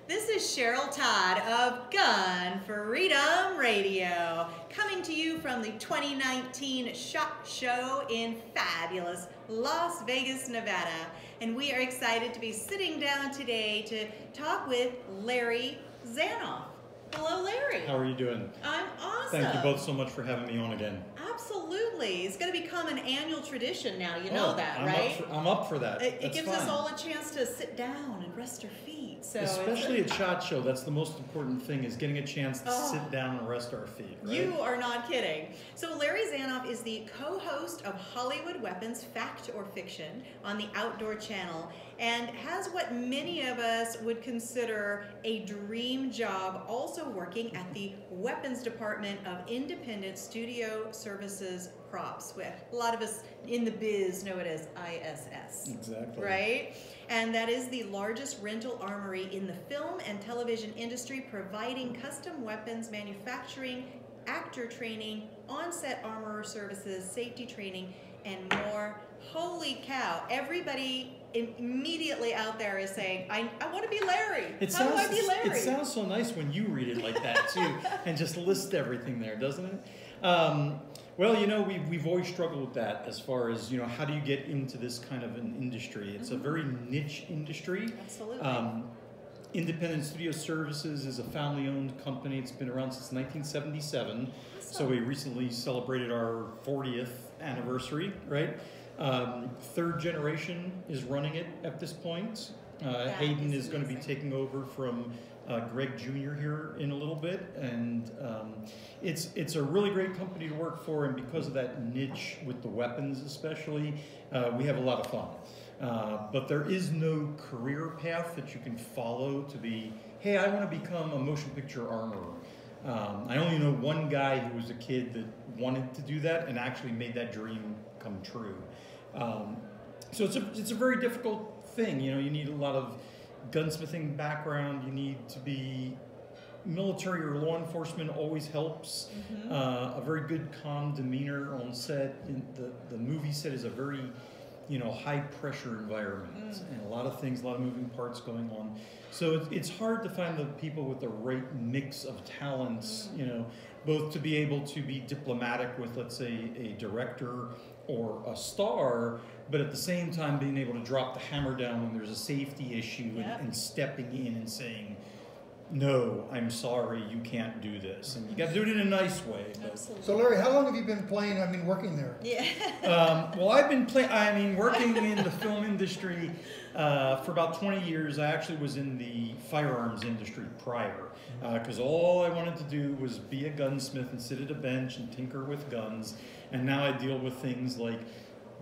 This is Cheryl Todd of Gun Freedom Radio, coming to you from the 2019 SHOT Show in fabulous Las Vegas, Nevada. And we are excited to be sitting down today to talk with Larry Zanoff. Hello, Larry. How are you doing? I'm awesome. Thank you both so much for having me on again. Absolutely. It's going to become an annual tradition now. You know that, I'm right? I'm up for that. It gives us all a chance to sit down and rest our feet. So especially at SHOT Show, that's the most important thing, is getting a chance to sit down and rest our feet. Right? You are not kidding. So Larry Zanoff is the co-host of Hollywood Weapons, Fact or Fiction on the Outdoor Channel, and has what many of us would consider a dream job, also working at the Weapons Department of Independent Studio Services Props, with a lot of us in the biz know it as ISS. Exactly. Right? And that is the largest rental armory in the film and television industry, providing custom weapons manufacturing, actor training, on-set armorer services, safety training, and more. Holy cow. Everybody immediately out there is saying, I want to be Larry. How do I be Larry? It sounds so nice when you read it like that, too, and just list everything there, doesn't it? Well, you know, we've always struggled with that as far as, you know, how do you get into this kind of an industry? It's a very niche industry. Absolutely. Independent Studio Services is a family-owned company. It's been around since 1977. So we recently celebrated our 40th anniversary, right? Third generation is running it at this point. Hayden is going to be taking over from Greg Jr. here in a little bit, and it's a really great company to work for, and because of that niche with the weapons especially, we have a lot of fun. But there is no career path that you can follow to be, hey, I want to become a motion picture armorer. I only know one guy who was a kid that wanted to do that and actually made that dream come true. So it's a very difficult thing. You know, you need a lot of gunsmithing background. You need to be military or law enforcement always helps. A very good calm demeanor on set. The movie set is a very, you know, high pressure environment, and a lot of things, a lot of moving parts going on. So it's hard to find the people with the right mix of talents, you know, both to be able to be diplomatic with, let's say, a director or a star, but at the same time being able to drop the hammer down when there's a safety issue, and stepping in and saying, no, I'm sorry, you can't do this. And you got to do it in a nice way. Absolutely. So Larry, how long have you been working there? Yeah. Well, I've been working in the film industry for about 20 years. I actually was in the firearms industry prior, because all I wanted to do was be a gunsmith and sit at a bench and tinker with guns. And now I deal with things like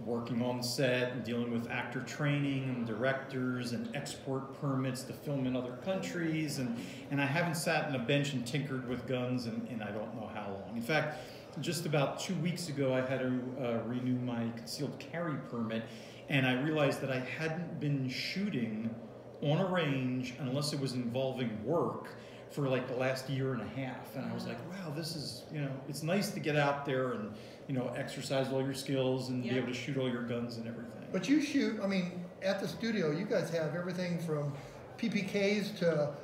working on set and dealing with actor training and directors and export permits to film in other countries, and I haven't sat on a bench and tinkered with guns in I don't know how long. In fact, just about 2 weeks ago I had to renew my concealed carry permit, and I realized that I hadn't been shooting on a range unless it was involving work for like the last year and a half. And I was like, wow, this is, you know, it's nice to get out there and, you know, exercise all your skills and be able to shoot all your guns and everything. But you shoot, I mean, at the studio, you guys have everything from PPKs to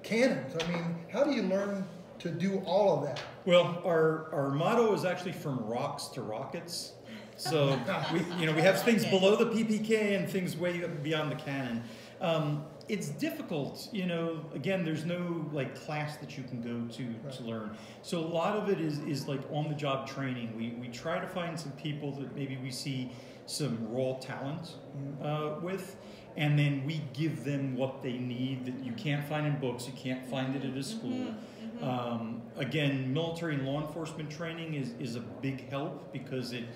cannons. I mean, how do you learn to do all of that? Well, our motto is actually from rocks to rockets. So we have things below the PPK and things way beyond the cannon. It's difficult, you know, again, there's no like class that you can go to learn. So a lot of it is like on the job training. We try to find some people that maybe we see some raw talent with, and then we give them what they need that you can't find in books, you can't find it at a school. Again, military and law enforcement training is a big help, because it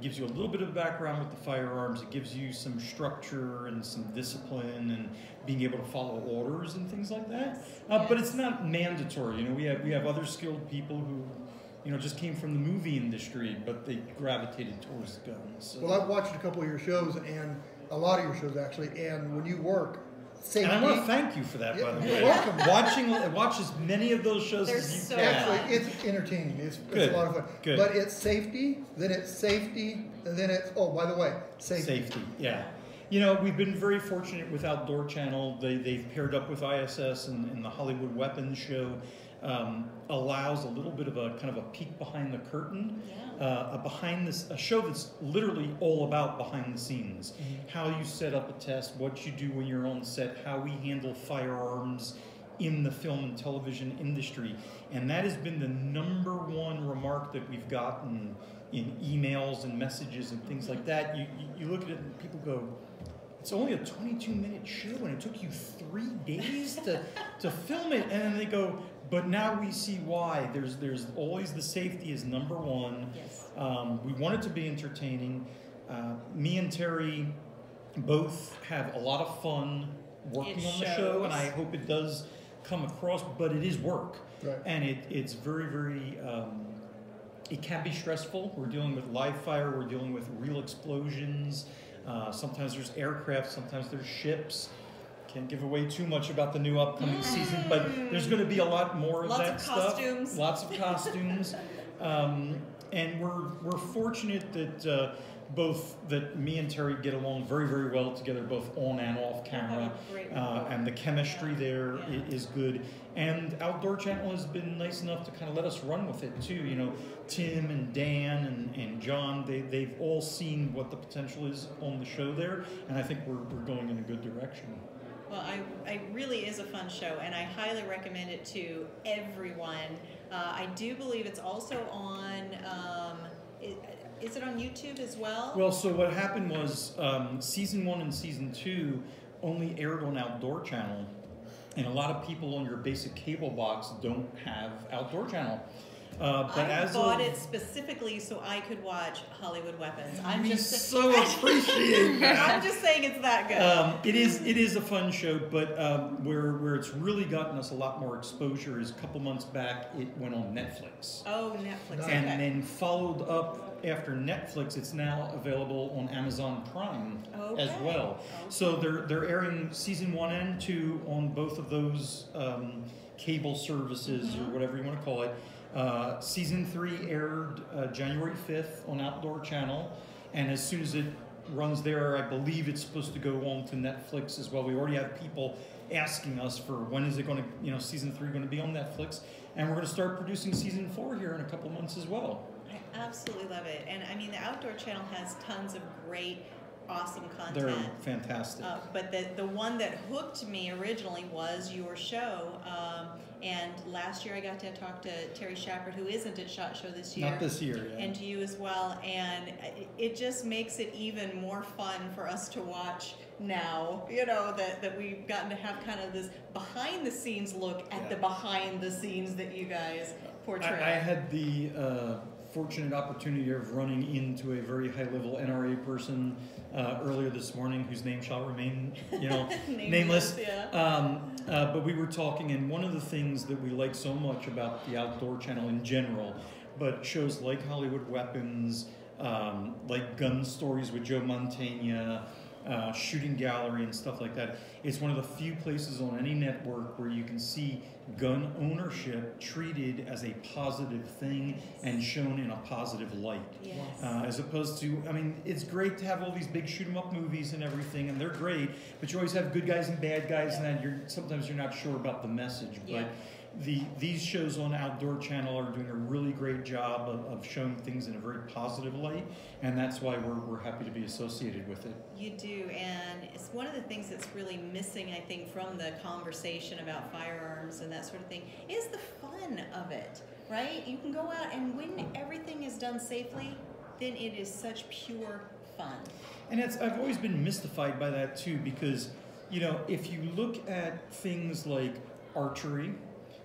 gives you a little bit of background with the firearms. It gives you some structure and some discipline and being able to follow orders and things like that. But it's not mandatory. You know, we have other skilled people who, you know, just came from the movie industry, but they gravitated towards guns. So. Well, I've watched a couple of your shows, and a lot of your shows actually, and when you work, safety. And I want to thank you for that, by the way. You're welcome. Watch as many of those shows as you can. Actually, it's entertaining. It's a lot of fun. Good. But it's safety, then it's safety, and then it's, oh, by the way, safety. Safety, yeah. You know, we've been very fortunate with Outdoor Channel. They've paired up with ISS, and the Hollywood Weapons Show allows a little bit of a kind of a peek behind the curtain, a show that's literally all about behind the scenes, how you set up a test, what you do when you're on set, how we handle firearms in the film and television industry. And that has been the #1 remark that we've gotten in emails and messages and things like that. You look at it and people go, it's only a 22-minute show and it took you 3 days to film it. And then they go, but now we see why. There's always the safety is #1. Yes. We want it to be entertaining. Me and Terry both have a lot of fun working on the show, and I hope it does come across, but it is work. Right. And it's very, very, it can be stressful. We're dealing with live fire, we're dealing with real explosions. Sometimes there's aircraft, sometimes there's ships. Can't give away too much about the new upcoming season, but there's going to be a lot more of that stuff. Costumes. Lots of costumes. And we're fortunate that both that me and Terry get along very, very well together, both on and off camera, and the chemistry there is good. And Outdoor Channel has been nice enough to kind of let us run with it too. You know, Tim and Dan and John, they've all seen what the potential is on the show there, and I think we're going in a good direction. Well, I really is a fun show, and I highly recommend it to everyone. I do believe it's also on. Is it on YouTube as well? Well, so what happened was season 1 and season 2 only aired on Outdoor Channel, and a lot of people on your basic cable box don't have Outdoor Channel. But I bought it specifically so I could watch Hollywood Weapons. We so appreciate that. I'm just saying it's that good. It is a fun show, but where it's really gotten us a lot more exposure is a couple months back. It went on Netflix. Oh, Netflix. And then followed up after Netflix. It's now available on Amazon Prime as well. Okay. So they're airing season 1 and 2 on both of those cable services or whatever you want to call it. Season 3 aired January 5th on Outdoor Channel, and as soon as it runs there, I believe it's supposed to go on to Netflix as well. We already have people asking us for when is it going to, season 3 going to be on Netflix, and we're going to start producing season 4 here in a couple months as well. I absolutely love it, and I mean the Outdoor Channel has tons of great, awesome content. They're fantastic. But the one that hooked me originally was your show. And last year I got to talk to Terry Shepard, who isn't at SHOT Show this year. Not this year, yeah. And to you as well. And it just makes it even more fun for us to watch now, that we've gotten to have kind of this behind the scenes look at the behind the scenes that you guys portray. I had the fortunate opportunity of running into a very high-level NRA person earlier this morning, whose name shall remain, nameless. But we were talking, and one of the things that we like so much about the Outdoor Channel in general, but shows like Hollywood Weapons, like Gun Stories with Joe Mantegna, Shooting Gallery and stuff like that. It's one of the few places on any network where you can see gun ownership treated as a positive thing and shown in a positive light. Yes. As opposed to, it's great to have all these big shoot 'em up movies and everything, and they're great, but you always have good guys and bad guys, and then sometimes you're not sure about the message. But these shows on Outdoor Channel are doing a really great job of showing things in a very positive light, and that's why we're happy to be associated with it. You do, and it's one of the things that's really missing, I think, from the conversation about firearms and that sort of thing, is the fun of it, right? You can go out, and when everything is done safely, then it is such pure fun. And I've always been mystified by that too, because, if you look at things like archery,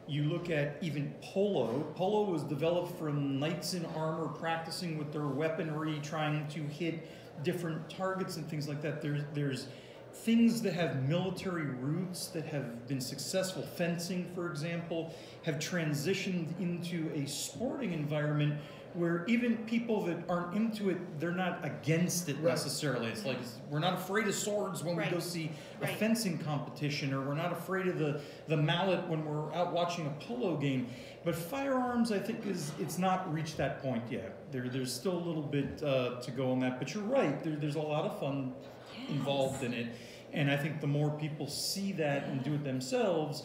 you look at even polo. Polo was developed from knights in armor practicing with their weaponry, trying to hit different targets and things like that. There's things that have military roots that have been successful. Fencing, for example, have transitioned into a sporting environment where even people that aren't into it, they're not against it necessarily. It's like, we're not afraid of swords when we go see a fencing competition, or we're not afraid of the mallet when we're out watching a polo game. But firearms, I think, it's not reached that point yet. There's still a little bit to go on that. But you're right, there's a lot of fun involved in it. And I think the more people see that and do it themselves,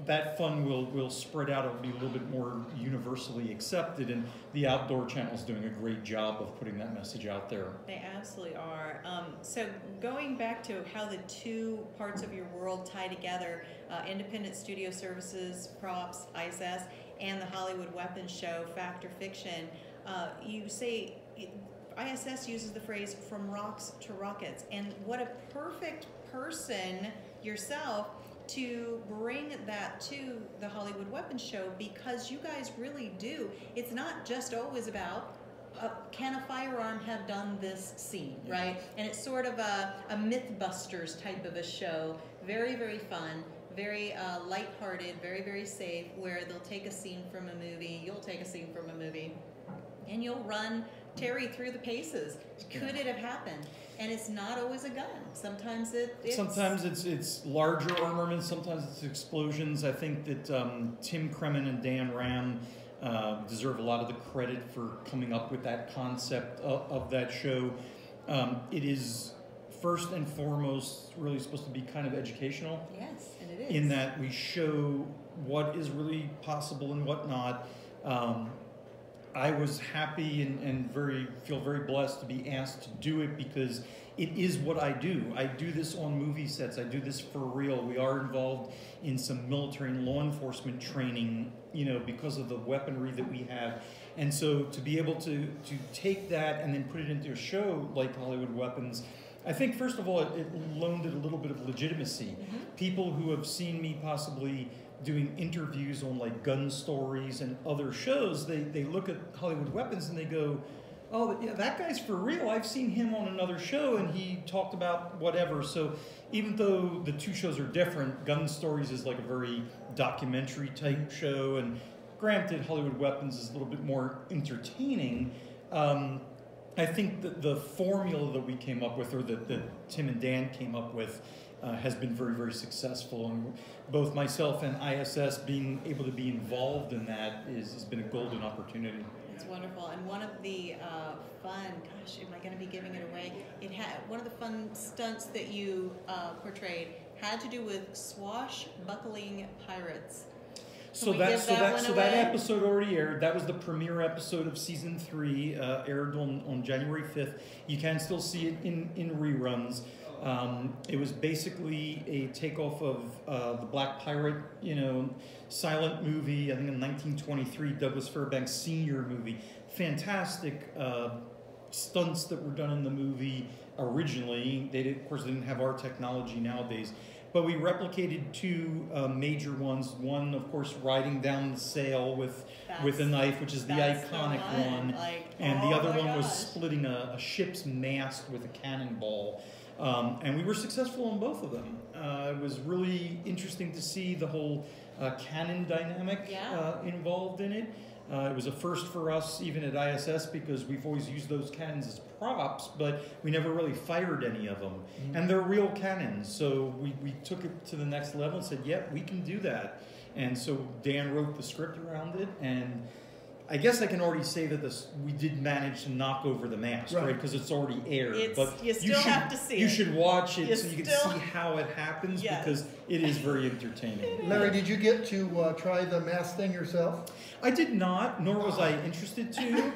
that fun will spread out. It'll be a little bit more universally accepted, and the Outdoor Channel is doing a great job of putting that message out there. They absolutely are. So going back to how the two parts of your world tie together, independent studio services, props, ISS, and the Hollywood Weapons Show, Fact or Fiction, you say ISS uses the phrase "from rocks to rockets," and what a perfect person yourself to bring that to the Hollywood Weapons Show, because you guys really do. It's not just always about can a firearm have done this scene, right? And it's sort of a Mythbusters type of a show. Very, very fun, very lighthearted, very, very safe, where they'll take a scene from a movie, you'll take a scene from a movie, and you'll run Terry through the paces. Could it have happened? And it's not always a gun. Sometimes it's larger armaments. Sometimes it's explosions. I think that Tim Kremen and Dan Ram deserve a lot of the credit for coming up with that concept of that show. It is first and foremost really supposed to be kind of educational. Yes, and it is. In that we show what is really possible and what not. I was happy and feel very blessed to be asked to do it, because it is what I do. I do this on movie sets. I do this for real. We are involved in some military and law enforcement training, because of the weaponry that we have. And so to be able to take that and then put it into a show like Hollywood Weapons, I think first of all it loaned it a little bit of legitimacy. Mm-hmm. People who have seen me possibly doing interviews on like Gun Stories and other shows, they look at Hollywood Weapons and they go, oh yeah, that guy's for real. I've seen him on another show and he talked about whatever. So even though the two shows are different, Gun Stories is like a very documentary type show, and granted Hollywood Weapons is a little bit more entertaining. I think that the formula that we came up with, or that Tim and Dan came up with, has been very, very successful, and both myself and ISS being able to be involved in that has been a golden opportunity. It's wonderful, and one of the fun, gosh, am I going to be giving it away? It had one of the fun stunts that you portrayed had to do with swashbuckling pirates. So that episode already aired. That was the premiere episode of season 3, aired on January 5th. You can still see it in reruns. It was basically a takeoff of the Black Pirate, silent movie, I think in 1923, Douglas Fairbanks Sr. movie. Fantastic stunts that were done in the movie originally. Of course, didn't have our technology nowadays. But we replicated two major ones. One, of course, riding down the sail with a knife, which is the iconic one. And the other one was splitting a ship's mast with a cannonball. And we were successful on both of them. It was really interesting to see the whole cannon dynamic involved in it. It was a first for us, even at ISS, because we've always used those cannons as props, but we never really fired any of them. Mm-hmm. And they're real cannons, so we took it to the next level and said, yep, we can do that. And so Dan wrote the script around it, and I guess I can already say that we did manage to knock over the mast, right? Because it's already aired. But you still have to see it. You should watch it so you can see how it happens, because it is very entertaining. Larry, did you get to try the mast thing yourself? I did not, nor was I interested to.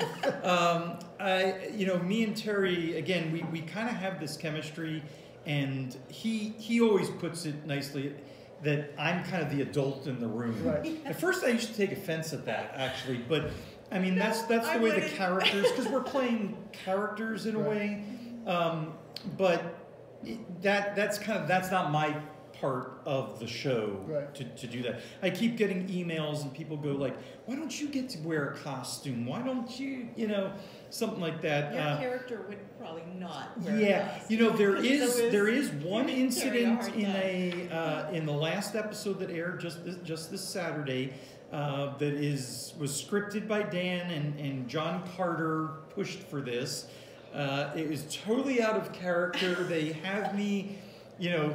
Me and Terry, again, we kind of have this chemistry, and he always puts it nicely that I'm kind of the adult in the room. Right. At first I used to take offense at that, actually, but I mean, that's the way the characters, because we're playing characters in a way, but that's not my part of the show to do that. I keep getting emails and people go like, why don't you get to wear a costume? Why don't you, something like that. Your character would probably not wear a costume. There is one incident in the last episode that aired just this Saturday that was scripted by Dan and John Carter pushed for this. It was totally out of character. They have me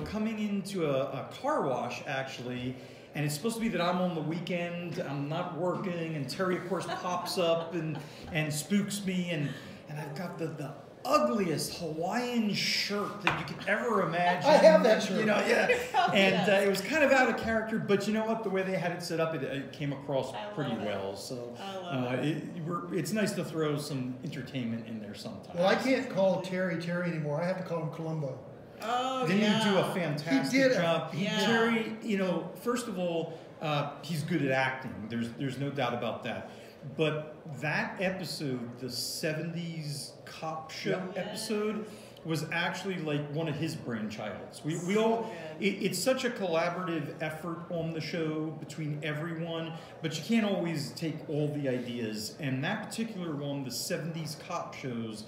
coming into a car wash, actually, and it's supposed to be that I'm on the weekend, I'm not working, and Terry, of course, pops up and spooks me, and I've got the ugliest Hawaiian shirt that you could ever imagine. I have that shirt. You know, yeah. Oh, And yes. it was kind of out of character, but you know what? The way they had it set up, it came across I pretty love it. well. So I love it's nice to throw some entertainment in there sometimes. Well, I can't call Terry anymore. I have to call him Columbo. Oh, Didn't yeah. you do a fantastic He did job? Yeah. Terry, you know, first of all, he's good at acting. There's no doubt about that. But that episode, the 70s cop show Yes. episode, was actually like one of his brainchilds. We So all, good. it's such a collaborative effort on the show between everyone, but you can't always take all the ideas. And that particular one, the 70s cop shows,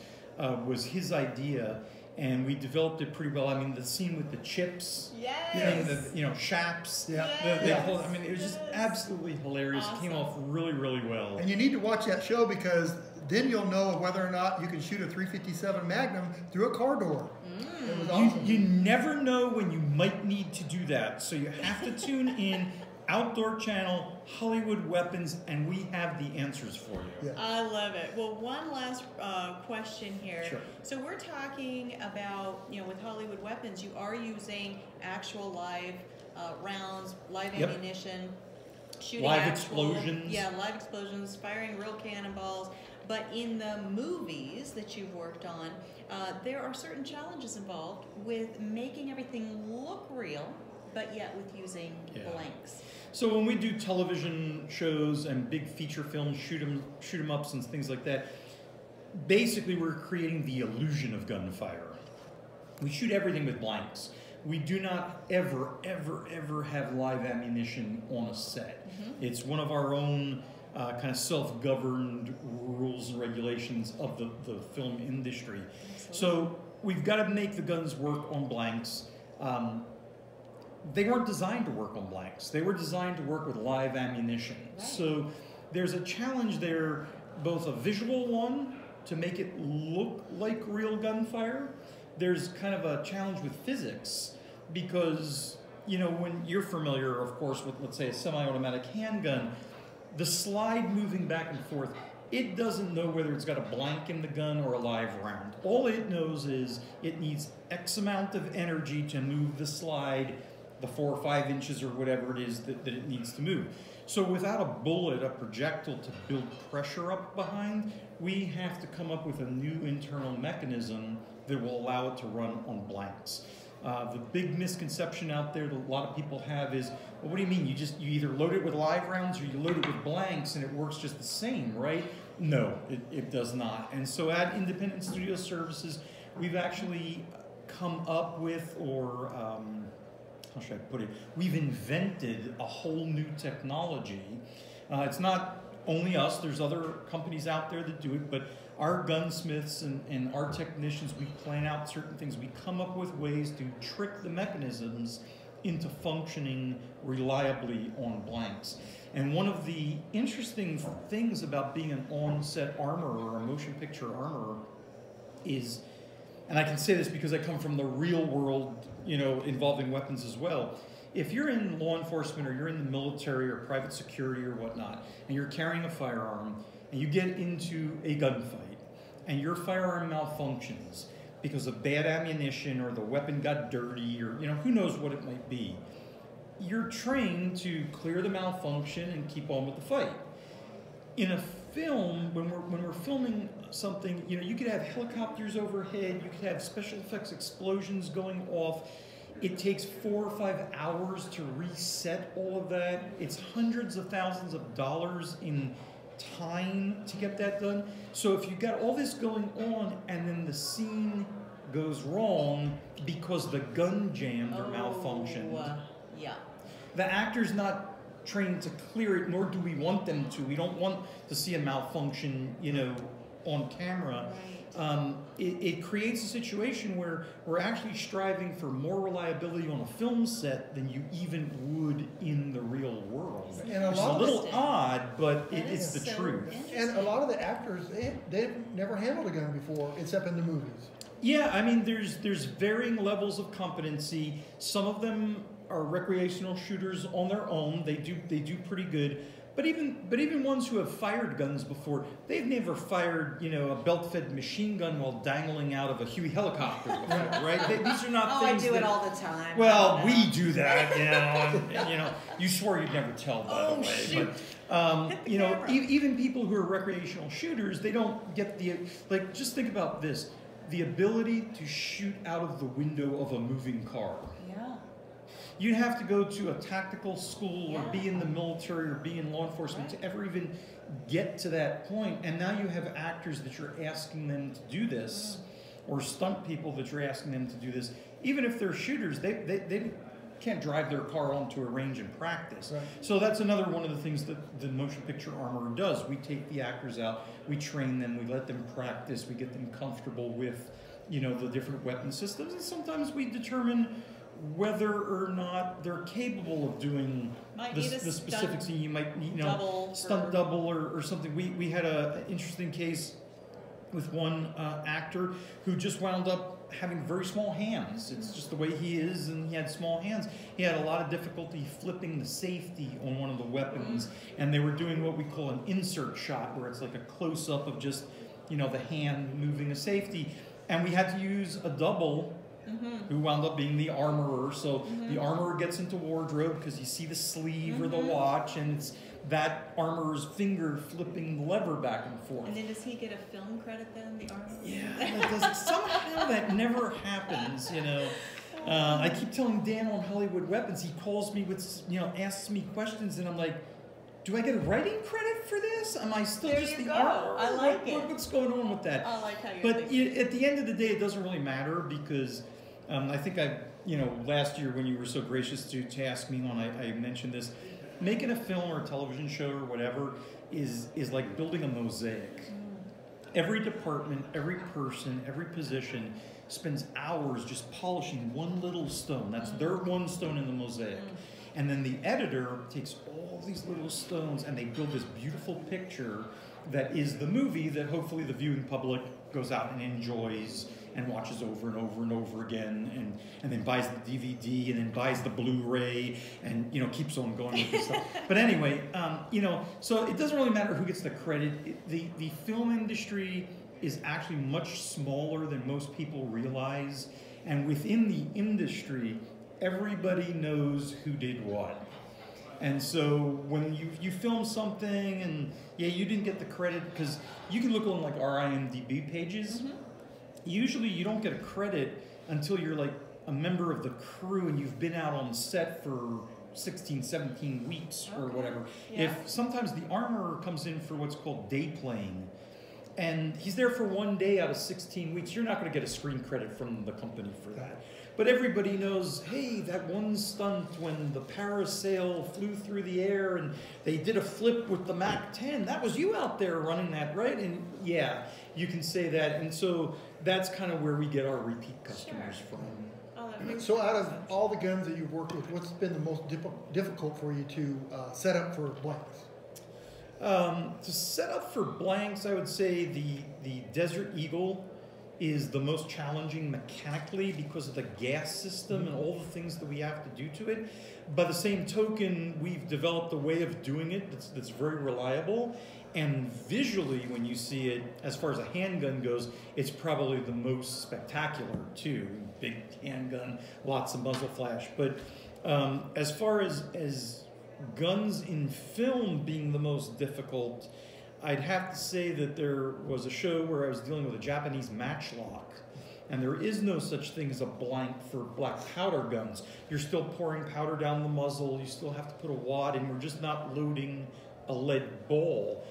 was his idea. And we developed it pretty well. I mean, the scene with the chips, Yes. thing, the, you know, shaps, Yeah. I mean, it was just absolutely hilarious. It came off Awesome. really, really well. And you need to watch that show because then you'll know whether or not you can shoot a .357 Magnum through a car door. It was awesome. You never know when you might need to do that, so you have to tune in. Outdoor Channel, Hollywood Weapons, and we have the answers for you. Yeah. I love it. Well, one last question here. Sure. So we're talking about, you know, with Hollywood Weapons, you are using actual live rounds, live Yep. ammunition, shooting Live actual, explosions. Yeah, live explosions, firing real cannonballs. But in the movies that you've worked on, there are certain challenges involved with making everything look real, but yet with using blanks. So when we do television shows and big feature films, shoot 'em ups and things like that, basically we're creating the illusion of gunfire. We shoot everything with blanks. We do not ever have live ammunition on a set. Mm-hmm. It's one of our own kind of self-governed rules and regulations of the film industry. Absolutely. So we've got to make the guns work on blanks. They weren't designed to work on blanks. They were designed to work with live ammunition. Right. So there's a challenge there, both a visual one to make it look like real gunfire. There's kind of a challenge with physics because, you know, when you're familiar, of course, with, let's say, a semi-automatic handgun, the slide moving back and forth, it doesn't know whether it's got a blank in the gun or a live round. All it knows is it needs X amount of energy to move the slide the 4 or 5 inches or whatever it is that it needs to move. So without a bullet, a projectile to build pressure up behind, we have to come up with a new internal mechanism that will allow it to run on blanks. The big misconception out there that a lot of people have is, well, what do you mean? You either load it with live rounds or you load it with blanks and it works just the same, right? No, it does not. And so at Independent Studio Services, we've actually come up with, or how should I put it? We've invented a whole new technology. It's not only us, there's other companies out there that do it, but our gunsmiths and our technicians, we plan out certain things. We come up with ways to trick the mechanisms into functioning reliably on blanks. And one of the interesting things about being an on-set armorer or a motion picture armorer is, and I can say this because I come from the real world, you know, involving weapons as well. If you're in law enforcement or you're in the military or private security or whatnot, and you're carrying a firearm, and you get into a gunfight, and your firearm malfunctions because of bad ammunition or the weapon got dirty or, you know, who knows what it might be, you're trained to clear the malfunction and keep on with the fight. In a film, when we're filming something, you know, you could have helicopters overhead, you could have special effects explosions going off. It takes 4 or 5 hours to reset all of that. It's hundreds of thousands of dollars in time to get that done. So if you've got all this going on and then the scene goes wrong because the gun jammed or malfunctioned, Yeah. the actor's not trained to clear it, nor do we want them to. We don't want to see a malfunction, you know, on camera. Right. It creates a situation where we're actually striving for more reliability on a film set than you even would in the real world. And a It's lot a of little odd, but That it's is the so truth. And a lot of the actors, they've never handled a gun before, except in the movies. Yeah, I mean, there's varying levels of competency. Some of them are recreational shooters on their own. They do pretty good. But even ones who have fired guns before, they've never fired, a belt-fed machine gun while dangling out of a Huey helicopter before, right? These are not things I do it all the time. Well, we do that, and you swore you'd never tell, by the way. Shoot. But even people who are recreational shooters, they don't get just think about this: the ability to shoot out of the window of a moving car. Yeah. You'd have to go to a tactical school or be in the military or be in law enforcement to ever even get to that point. And now you have actors that you're asking them to do this, or stunt people that you're asking them to do this. Even if they're shooters, they can't drive their car onto a range and practice. Right. So that's another one of the things that the motion picture armorer does. We take the actors out, we train them, we let them practice, we get them comfortable with, the different weapon systems, and sometimes we determine whether or not they're capable of doing the specific scene. You might need, stunt double or something. We had an interesting case with one actor who just wound up having very small hands. It's just the way he is, and he had small hands. He had a lot of difficulty flipping the safety on one of the weapons, and they were doing what we call an insert shot, where it's like a close-up of just, the hand moving a safety. And we had to use a double who wound up being the armorer. So the armorer gets into wardrobe because you see the sleeve or the watch, and it's that armorer's finger flipping the lever back and forth. And then does he get a film credit then, the armorer? Yeah, somehow that never happens, I keep telling Dan on Hollywood Weapons, he calls me with, asks me questions, and I'm like, do I get a writing credit for this? Am I still just the armorer? I like it. What's going on with that? I like how you But at the end of the day, it doesn't really matter, because I think last year when you were so gracious to ask me on, I mentioned this. Making a film or a television show or whatever is like building a mosaic. Every department, every person, every position spends hours just polishing one little stone. That's their one stone in the mosaic. And then the editor takes all these little stones and they build this beautiful picture that is the movie that hopefully the viewing public goes out and enjoys and watches over and over and over again, and then buys the DVD and then buys the Blu-ray and keeps on going with this stuff. But anyway, so it doesn't really matter who gets the credit. The film industry is actually much smaller than most people realize, and within the industry, everybody knows who did what. And so when you film something and you didn't get the credit, because you can look on like our IMDb pages. Usually you don't get a credit until you're like a member of the crew and you've been out on set for 16, 17 weeks or whatever. If sometimes the armorer comes in for what's called day playing, and he's there for one day out of 16 weeks, you're not going to get a screen credit from the company for that. But everybody knows, hey, that one stunt when the parasail flew through the air and they did a flip with the Mac 10, that was you out there running that, right? And you can say that. And so that's kind of where we get our repeat customers from. So out of all the guns that you've worked with, what's been the most difficult for you to set up for blanks? To set up for blanks, I would say the Desert Eagle is the most challenging mechanically because of the gas system and all the things that we have to do to it. By the same token, we've developed a way of doing it that's very reliable. And visually, when you see it, as far as a handgun goes, it's probably the most spectacular too. Big handgun, lots of muzzle flash. But as far as guns in film being the most difficult, I'd have to say that there was a show where I was dealing with a Japanese matchlock, and there is no such thing as a blank for black powder guns. You're still pouring powder down the muzzle, you still have to put a wad in, we're just not loading a lead ball.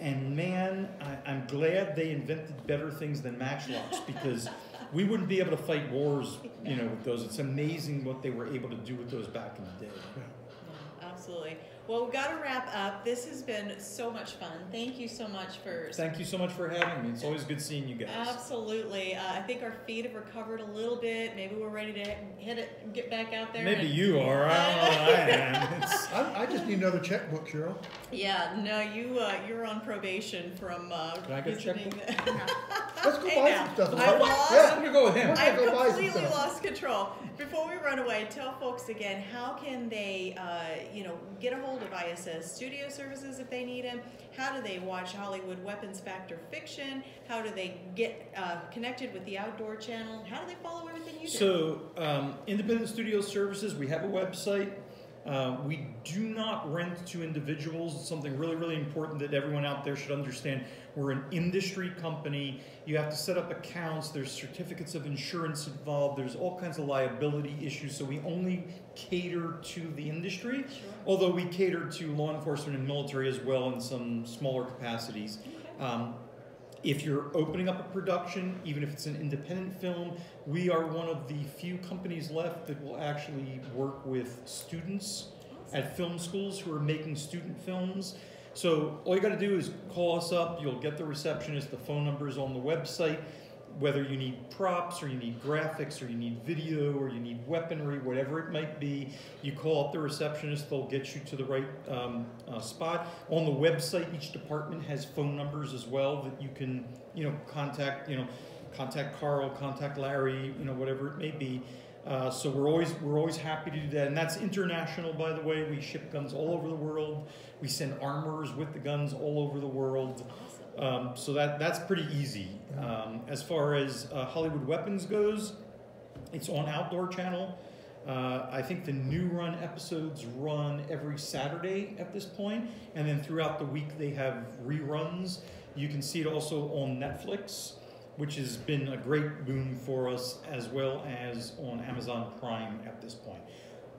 And man, I'm glad they invented better things than matchlocks, because we wouldn't be able to fight wars, with those. It's amazing what they were able to do with those back in the day. Yeah, absolutely. Well, we've got to wrap up. This has been so much fun. Thank you so much for... Thank you so much for having me. It's always good seeing you guys. Absolutely. I think our feet have recovered a little bit. Maybe we're ready to hit it and get back out there. Maybe you are. I don't know. I am. I just need another checkbook, Cheryl. Yeah, no, you're on probation from... Can I get a checkbook? Let's go buy some stuff. I'm going to go with him. I completely lost control. Before we run away, tell folks again, how can they, get a hold hold of ISS Studio Services if they need them? How do they watch Hollywood Weapons Fact or Fiction? How do they get connected with the Outdoor Channel? How do they follow everything you do? So, Independent Studio Services, we have a website. We do not rent to individuals. It's something really, really important that everyone out there should understand. We're an industry company. You have to set up accounts. There's certificates of insurance involved. There's all kinds of liability issues. So we only cater to the industry, Sure. although we cater to law enforcement and military as well in some smaller capacities. Okay. If you're opening up a production, even if it's an independent film, we are one of the few companies left that will actually work with students at film schools who are making student films. So all you got to do is call us up. You'll get the receptionist. The phone number is on the website. Whether you need props or you need graphics or you need video or you need weaponry, whatever it might be, you call up the receptionist. They'll get you to the right spot. On the website, each department has phone numbers as well that you can, contact. Contact Carl, contact Larry, whatever it may be. So we're always happy to do that, and that's international, by the way. We ship guns all over the world. We send armorers with the guns all over the world. So that's pretty easy. As far as Hollywood Weapons goes, it's on Outdoor Channel. I think the new run episodes run every Saturday at this point, and then throughout the week they have reruns. You can see it also on Netflix, which has been a great boon for us, as well as on Amazon Prime at this point.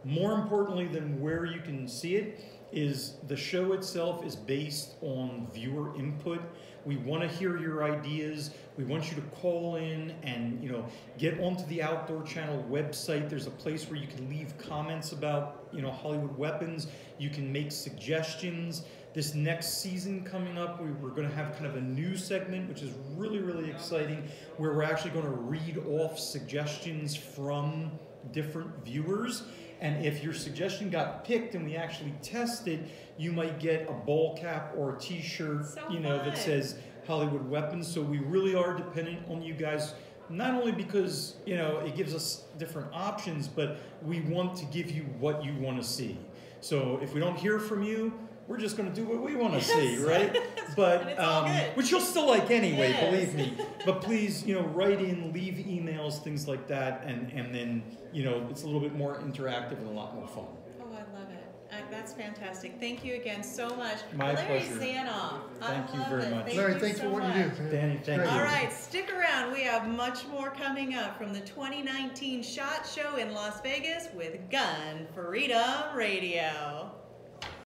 More importantly than where you can see it is the show itself is based on viewer input. We want to hear your ideas. We want you to call in and get onto the Outdoor Channel website. There's a place where you can leave comments about Hollywood Weapons. You can make suggestions. This next season coming up, we're going to have kind of a new segment, which is really, really exciting, where we're actually going to read off suggestions from different viewers. And if your suggestion got picked and we actually tested, you might get a ball cap or a t-shirt, that says Hollywood Weapons. So we really are dependent on you guys, not only because, it gives us different options, but we want to give you what you want to see. So if we don't hear from you, we're just going to do what we want to see, right? But which you'll still like anyway, believe me. But please, write in, leave emails, things like that, and then it's a little bit more interactive and a lot more fun. Oh, I love it. That's fantastic. Thank you again so much, My Larry pleasure. Zanoff. Thank you very much. Larry, thanks for what you do. Danny, thank you. All right, stick around. We have much more coming up from the 2019 SHOT Show in Las Vegas with Gun Freedom Radio.